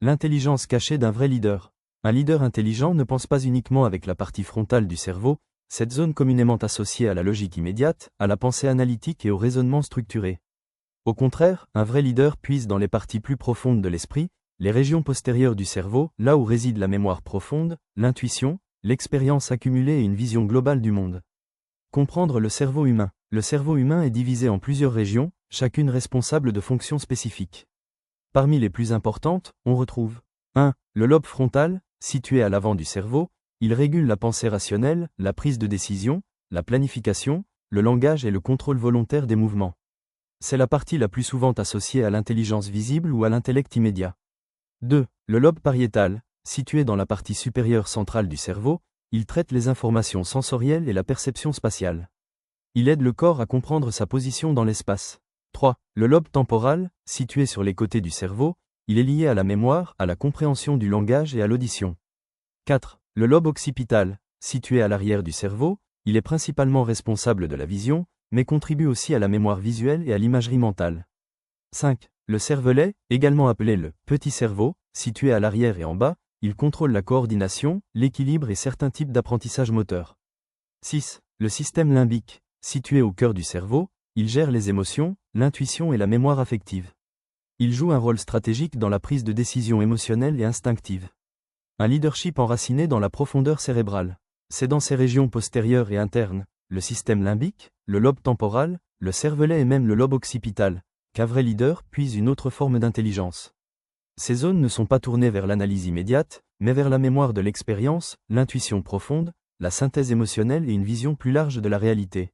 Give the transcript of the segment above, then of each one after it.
L'intelligence cachée d'un vrai leader. Un leader intelligent ne pense pas uniquement avec la partie frontale du cerveau, cette zone communément associée à la logique immédiate, à la pensée analytique et au raisonnement structuré. Au contraire, un vrai leader puise dans les parties plus profondes de l'esprit, les régions postérieures du cerveau, là où réside la mémoire profonde, l'intuition, l'expérience accumulée et une vision globale du monde. Comprendre le cerveau humain. Le cerveau humain est divisé en plusieurs régions, chacune responsable de fonctions spécifiques. Parmi les plus importantes, on retrouve 1. Le lobe frontal, situé à l'avant du cerveau, il régule la pensée rationnelle, la prise de décision, la planification, le langage et le contrôle volontaire des mouvements. C'est la partie la plus souvent associée à l'intelligence visible ou à l'intellect immédiat. 2. Le lobe pariétal, situé dans la partie supérieure centrale du cerveau, il traite les informations sensorielles et la perception spatiale. Il aide le corps à comprendre sa position dans l'espace. 3. Le lobe temporal, situé sur les côtés du cerveau, il est lié à la mémoire, à la compréhension du langage et à l'audition. 4. Le lobe occipital, situé à l'arrière du cerveau, il est principalement responsable de la vision, mais contribue aussi à la mémoire visuelle et à l'imagerie mentale. 5. Le cervelet, également appelé le petit cerveau, situé à l'arrière et en bas, il contrôle la coordination, l'équilibre et certains types d'apprentissage moteur. 6. Le système limbique, situé au cœur du cerveau, il gère les émotions, l'intuition et la mémoire affective. Il joue un rôle stratégique dans la prise de décision émotionnelle et instinctive. Un leadership enraciné dans la profondeur cérébrale. C'est dans ces régions postérieures et internes, le système limbique, le lobe temporal, le cervelet et même le lobe occipital, qu'un vrai leader puise une autre forme d'intelligence. Ces zones ne sont pas tournées vers l'analyse immédiate, mais vers la mémoire de l'expérience, l'intuition profonde, la synthèse émotionnelle et une vision plus large de la réalité.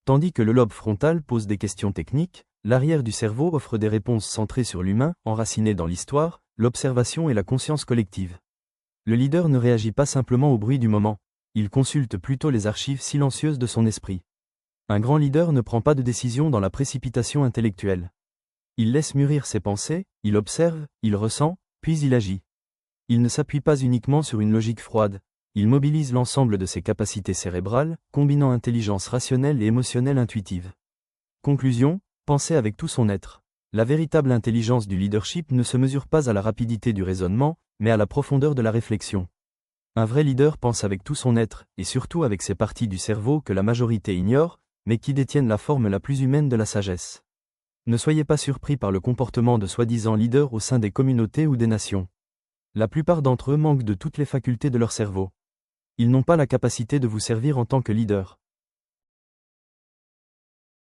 Tandis que le lobe frontal pose des questions techniques, l'arrière du cerveau offre des réponses centrées sur l'humain, enracinées dans l'histoire, l'observation et la conscience collective. Le leader ne réagit pas simplement au bruit du moment, il consulte plutôt les archives silencieuses de son esprit. Un grand leader ne prend pas de décision dans la précipitation intellectuelle. Il laisse mûrir ses pensées, il observe, il ressent, puis il agit. Il ne s'appuie pas uniquement sur une logique froide, il mobilise l'ensemble de ses capacités cérébrales, combinant intelligence rationnelle et émotionnelle intuitive. Conclusion, penser avec tout son être. La véritable intelligence du leadership ne se mesure pas à la rapidité du raisonnement, mais à la profondeur de la réflexion. Un vrai leader pense avec tout son être, et surtout avec ces parties du cerveau que la majorité ignore, mais qui détiennent la forme la plus humaine de la sagesse. Ne soyez pas surpris par le comportement de soi-disant leaders au sein des communautés ou des nations. La plupart d'entre eux manquent de toutes les facultés de leur cerveau. Ils n'ont pas la capacité de vous servir en tant que leader.